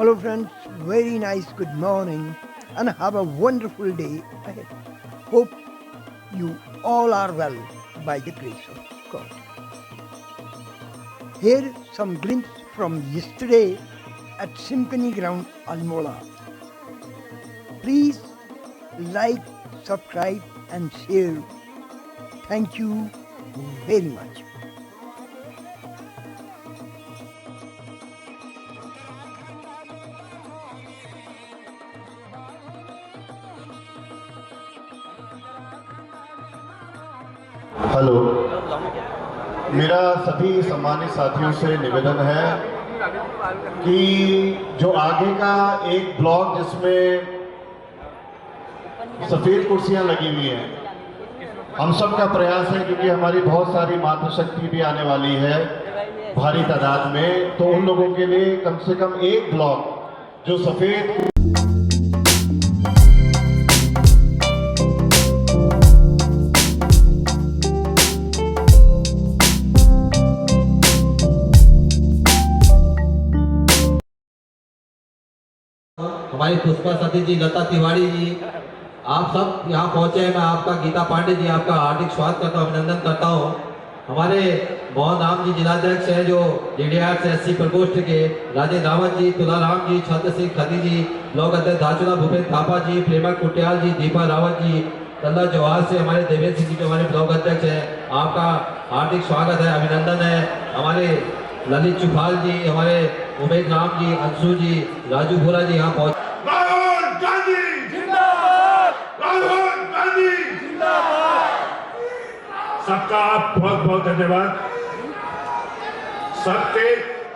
Hello friends, very nice good morning and have a wonderful day ahead. Hope you all are well by the grace of God. Here some glimpse from yesterday at Symphony Ground Almola. Please like, subscribe and share. Thank you very much. Hello, मेरा सभी सम्मानित साथियों से निवेदन है कि जो आगे का एक ब्लॉक जिसमें सफ़ेद कुर्सियां लगी हुई हैं, हम सब का प्रयास है क्योंकि हमारी बहुत सारी मातृशक्ति भी आने वाली है भारी तादाद में, तो उन लोगों के लिए कम से कम एक ब्लॉक जो सफ़ेद हमारी पुष्पा सती जी, लता तिवारी जी, आप सब यहाँ पहुँचे हैं। मैं आपका, गीता पांडे जी, आपका हार्दिक स्वागत करता हूँ, अभिनंदन करता हूँ। हमारे मोहन राम जी जिलाध्यक्ष हैं जो DDR से SC प्रकोष्ठ के, राजेंद्र रावत जी, तुलाराम जी, छत्र सिंह खदी जी, ब्लॉक अध्यक्ष धाचुला भूपेन्द्र थापा जी, प्रेमा कुटियाल जी, दीपा रावत जी, तल्ला जवाहर से हमारे देवेंद्र सिंह जी जो हमारे ब्लॉक अध्यक्ष हैं, आपका हार्दिक स्वागत है, अभिनंदन है। हमारे ललित चुफाल जी, हमारे उमेद राम जी, अंशु जी, राजू भोला जी यहाँ पहुँच। राहुल गांधी जिंदाबाद, राहुल गांधी जिंदाबाद। सबका बहुत बहुत धन्यवाद।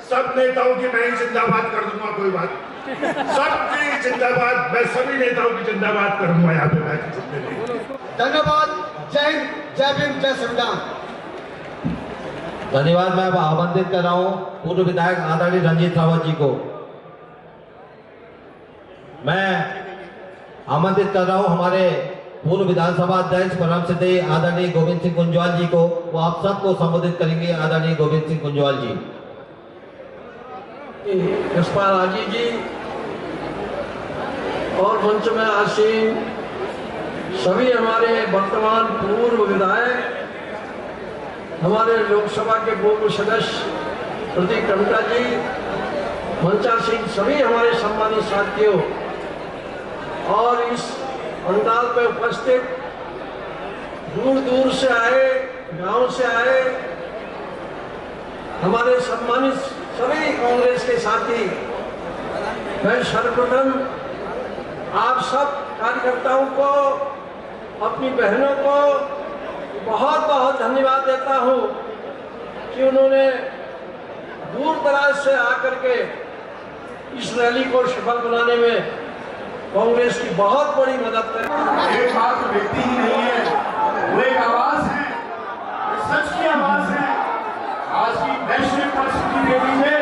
सब नेताओं की मैं ही जिंदाबाद कर दूंगा, कोई बात। सबकी जिंदाबाद, मैं सभी नेताओं की जिंदाबाद करूंगा यहाँ पे बैठ। धन्यवाद। जय हिंद, जय भीम, जय संविधान। धन्यवाद। मैं अब आमंत्रित कर रहा हूँ पूर्व विधायक आदरणीय रंजीत रावत जी को। मैं आमंत्रित कर रहा हूँ हमारे पूर्व विधानसभा अध्यक्ष परम श्रद्धेय आदरणीय गोविंद सिंह कुंजवाल जी को। वो आप सबको संबोधित करेंगे। आदरणीय गोविंद सिंह कुंजवाल जी। यशपाल आजी जी और मंच में आसीन सभी हमारे वर्तमान पूर्व विधायक, हमारे लोकसभा के पूर्व सदस्य प्रतीक टमटा जी, मंचासीन सभी हमारे सम्मानित साथियों और इस पंडाल पे उपस्थित दूर दूर से आए, गांव से आए हमारे सम्मानित सभी कांग्रेस के साथी, मैं सर्वप्रथम आप सब कार्यकर्ताओं को, अपनी बहनों को बहुत बहुत धन्यवाद देता हूं कि उन्होंने दूर दराज से आकर के इस रैली को सफल बनाने में कांग्रेस की बहुत बड़ी मदद करी। एक मात्र व्यक्ति ही नहीं है, वो एक आवाज है, सच की आवाज है। आज की वैश्विक परिस्थिति देख लीजिए,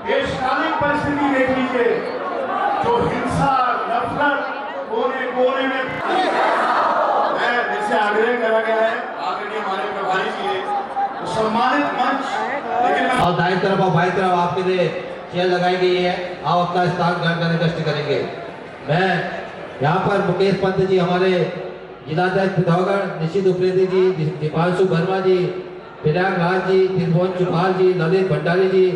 देशकालीन परिस्थिति देख लीजिए, जो हिंसा, नफरत कोने कोने में जैसे आग्रह करा गया है आदरणीय हमारे प्रभारी जी ने, तो सम्मानित मंच। लेकिन और दाएं तरफ और बाएं तरफ आपके लिए चेयर लगाई गई है, आप अपना स्थान ग्रहण करने का कष्ट करेंगे। मैं यहाँ पर मुकेश पंत जी, हमारे जिलाध्यक्ष पिथौरागढ़, निश्चित उप्रेती जी, दीपांशु वर्मा जी, प्रयाग राज जी, त्रिभुवन चुफाल जी, ललित भंडारी जी,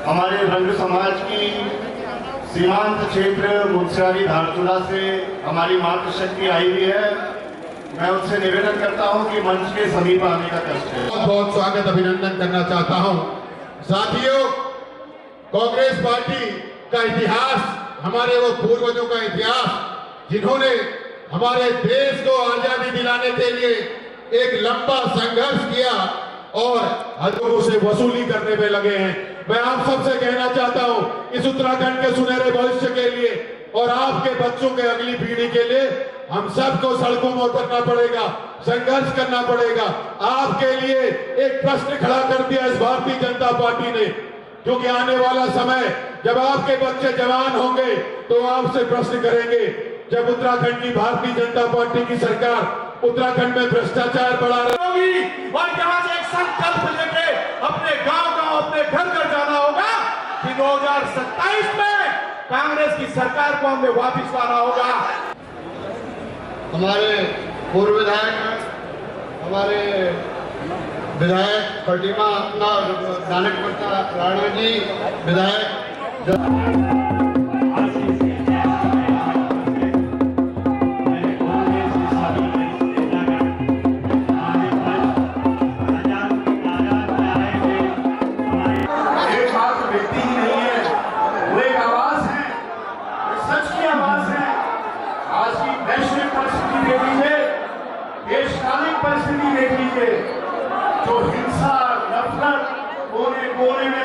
हमारे रंग समाज की सीमांत क्षेत्र मुंशियारी धारचूला से हमारी मातृशक्ति आई हुई है। मैं उनसे निवेदन करता हूं कि मंच के समीप आने का कष्ट है। बहुत बहुत स्वागत, अभिनंदन करना चाहता हूं। साथियों, कांग्रेस पार्टी का इतिहास, हमारे वो पूर्वजों का इतिहास जिन्होंने हमारे देश को आजादी दिलाने के लिए एक लंबा संघर्ष किया और लोगों से वसूली करने में लगे हैं। मैं आप सबसे कहना चाहता हूं, इस उत्तराखंड के सुनहरे भविष्य के लिए और आपके बच्चों के अगली पीढ़ी के लिए हम सबको सड़कों में उतरना पड़ेगा, संघर्ष करना पड़ेगा। आपके लिए एक प्रश्न खड़ा कर दिया इस भारतीय जनता पार्टी ने, क्योंकि आने वाला समय जब आपके बच्चे जवान होंगे तो आपसे प्रश्न करेंगे, जब उत्तराखंड की भारतीय जनता पार्टी की सरकार उत्तराखंड में भ्रष्टाचार बढ़ा रही होगी और यहाँ से एक संकल्प लेके अपने गांव गांव, अपने घर घर जाना होगा कि 2027 में कांग्रेस की सरकार को हमें वापस लाना होगा। हमारे पूर्व विधायक, हमारे विधायक फटीमा नानकपट्टा राणा जी, विधायक परिस्थिति देख लीजिए, जो हिंसा नफरत कोने कोने में।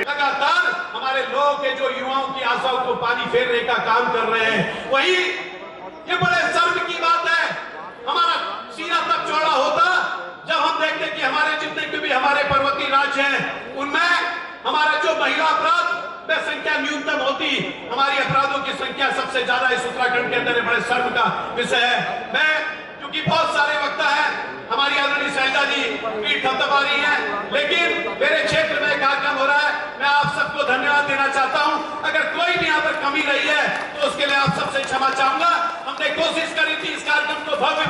लगातार हमारे लोगों के जो युवाओं की आशाओं को पानी फेरने का काम कर रहे हैं, वही ये बड़े शर्म की बात है। हमारा सीना तब चौड़ा होता जब हम देखते कि हमारे जितने भी हमारे पर्वतीय राज्य हैं उनमें हमारा जो महिला अपराध में संख्या न्यूनतम होती, हमारी अपराधों की संख्या सबसे ज्यादा इस उत्तराखंड के अंदर बड़े शर्म का विषय है। मैं क्योंकि बहुत सारे वक्ता है, हमारी आदरणीय शैलजा जी पीठ थपथपा रही है, लेकिन मेरे क्षेत्र में कार्यक्रम हो रहा है, मैं आप सबको धन्यवाद देना चाहता हूं। अगर कोई भी यहाँ पर कमी रही है तो उसके लिए आप सबसे क्षमा चाहूंगा। हमने कोशिश करी थी इस कार्यक्रम को भव्य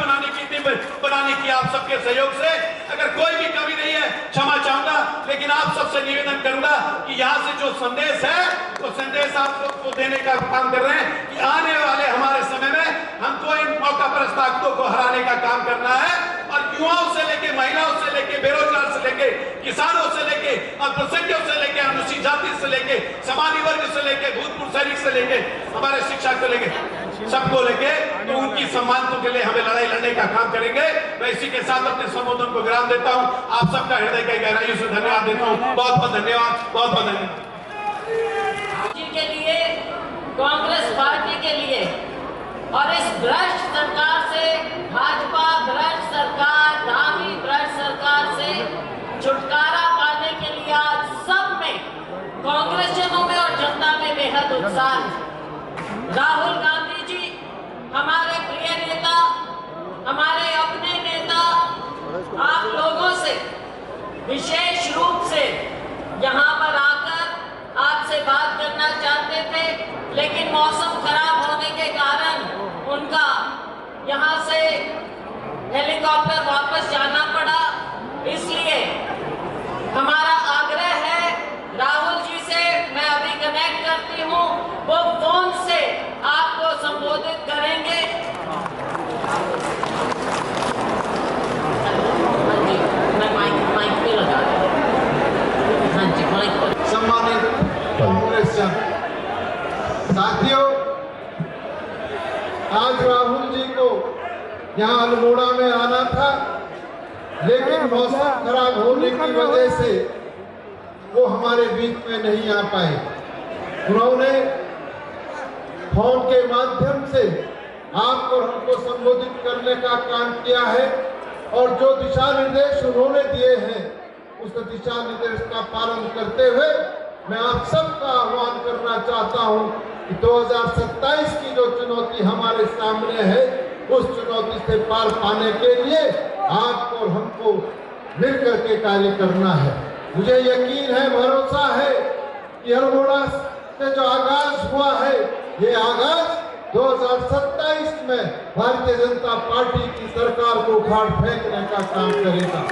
बनाने की आप सबके सहयोग से। अगर कोई भी कमी नहीं है क्षमा चाहूंगा, लेकिन आप सबसे निवेदन करूंगा कि यहाँ से जो संदेश है वो संदेश आप सबको देने का काम कर रहे हैं कि आने वाले हमारे समय में हमको इन मौका परस्त ताकतों को हराने का काम करना है और युवाओं से लेके महिलाओं से लेके बेरोजगार से लेके किसानों से लेके अल्पसंख्यकों से लेके अनुसूचित जाति से लेके समानी वर्ग से लेके भूतपूर्व सैनिक से लेके हमारे शिक्षक से लेके सबको लेके तो उनकी सम्मानों के लिए हमें लड़ाई लड़ने का काम करेंगे। मैं इसी के साथ अपने संबोधन को विराम देता हूं। आप सबका हृदय की गहराइयों से धन्यवाद देता हूं। बहुत बहुत धन्यवाद, बहुत बहुत धन्यवाद के लिए, कांग्रेस पार्टी के लिए और इस भ्रष्ट सरकार से, भाजपा भ्रष्ट सरकार, धामी भ्रष्ट सरकार से छुटकारा पाने के लिए आज सब में, कांग्रेसियों में और जनता में बेहद उत्साह है। राहुल गांधी जी हमारे प्रिय नेता, हमारे अपने नेता, आप लोगों से विशेष रूप से यहाँ पर आकर आपसे बात करना चाहते थे, लेकिन मौसम खराब होने के कारण उनका यहाँ से हेलीकॉप्टर वापस जाना पड़ा। इसलिए हमारा आग्रह है राहुल जी से, मैं अभी कनेक्ट करती हूँ, वो फोन से आपको संबोधित करेंगे। मैं माइक पे लगा, हाँ जी माइक पर। सम्मानित कांग्रेस साथियों, आज राहुल जी को यहाँ अल्मोड़ा में आना था, लेकिन मौसम खराब होने की वजह से वो हमारे बीच में नहीं आ पाए। उन्होंने फोन के माध्यम से आपको और हमको संबोधित करने का काम किया है और जो दिशा निर्देश उन्होंने दिए हैं उस दिशा निर्देश का पालन करते हुए मैं आप सबका आह्वान करना चाहता हूं कि 2027 की जो चुनौती हमारे सामने है उस चुनौती से पार पाने के लिए आपको और हमको मिलकर के कार्य करना है। मुझे यकीन है, भरोसा है कि अल्मोड़ा से जो आगाज हुआ है, ये आगाज 2027 में भारतीय जनता पार्टी की सरकार को उखाड़ फेंकने का काम करेगा।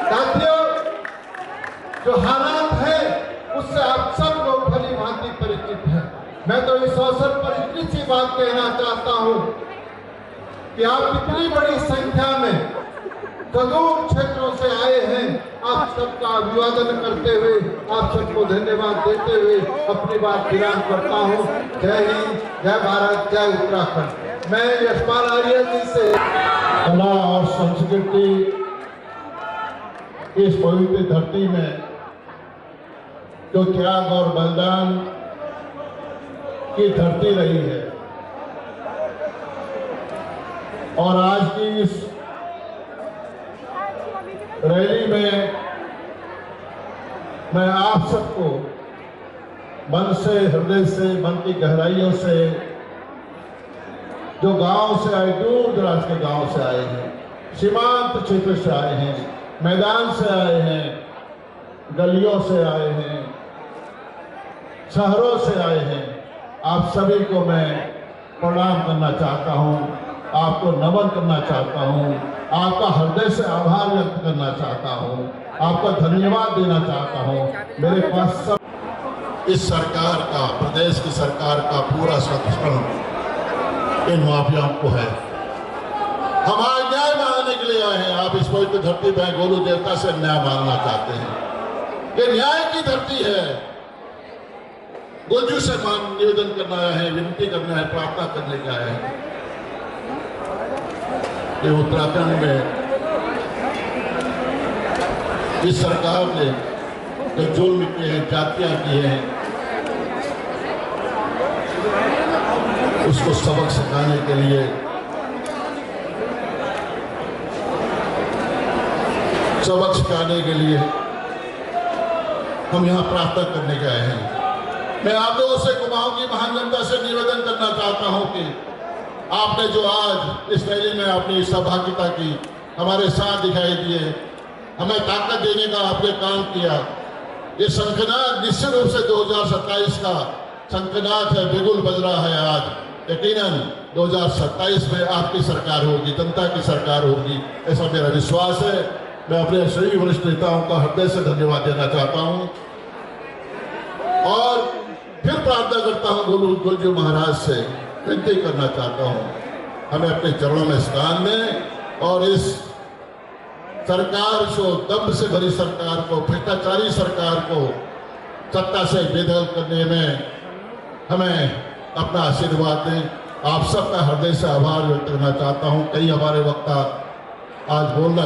साथियों, जो हालात है उससे आप सब लोग भली भांति परिचित हैं। मैं तो इस अवसर पर इतनी सी बात कहना चाहता हूं कि आप इतनी बड़ी संख्या में सुदूर क्षेत्रों से आए हैं, आप सबका अभिवादन करते हुए, आप सबको धन्यवाद देते हुए अपनी बात विराम करता हूँ। जय हिंद, जय भारत, जय उत्तराखंड। मैं यशपाल आर्य जी से कला और संस्कृति इस पवित्र धरती में जो त्याग और बलिदान की धरती रही है, और आज की इस रैली में मैं आप सबको मन से, हृदय से, मन की गहराइयों से, जो गांव से आए, दूर दराज के गांव से आए हैं, सीमांत क्षेत्र से आए हैं, मैदान से आए हैं, गलियों से आए हैं, शहरों से आए हैं, आप सभी को मैं प्रणाम करना चाहता हूं, आपको नमन करना चाहता हूं, आपका हृदय से आभार व्यक्त करना चाहता हूं, आपको धन्यवाद देना चाहता हूं। मेरे पास सब इस सरकार का, प्रदेश की सरकार का पूरा समर्थन इन माफियाओं को है। हम आज न्याय मांगने के लिए आए हैं। आप इस पवित्र धरती पे गुरु देवता से न्याय मांगना चाहते हैं। ये न्याय की धरती है। गुरु से निवेदन करना है, विनती करना है, प्रार्थना करने का है। ये उत्तराखंड में इस सरकार ने जो जुल्म किए हैं, जातियां की हैं, उसको सबक सिखाने के लिए हम यहाँ प्रार्थना करने गए हैं। मैं आप लोगों से, कुमाऊं की महान जनता से निवेदन करना चाहता हूँ कि आपने जो आज इस रैली में अपनी सहभागिता की, हमारे साथ दिखाई दिए, हमें ताकत देने का आपने काम किया। ये शंखनाद निश्चित रूप से 2027 का शंखनाद है, बिगुल बज रहा है आज। यकीनन 2027 में आपकी सरकार होगी, जनता की सरकार होगी, ऐसा मेरा विश्वास है। मैं अपने सभी वरिष्ठ नेताओं का हृदय से धन्यवाद देना चाहता हूं और फिर प्रार्थना करता हूं गुरुजी महाराज से, विनती करना चाहता हूं, हमें अपने चरणों में स्थान दें और इस सरकार को, दम्भ से भरी सरकार को, भ्रष्टाचारी सरकार को सत्ता से बेदखल करने में हमें अपना आशीर्वाद दें। आप सबका हृदय से आभार व्यक्त करना चाहता हूं। कई हमारे वक्ता आज बोलना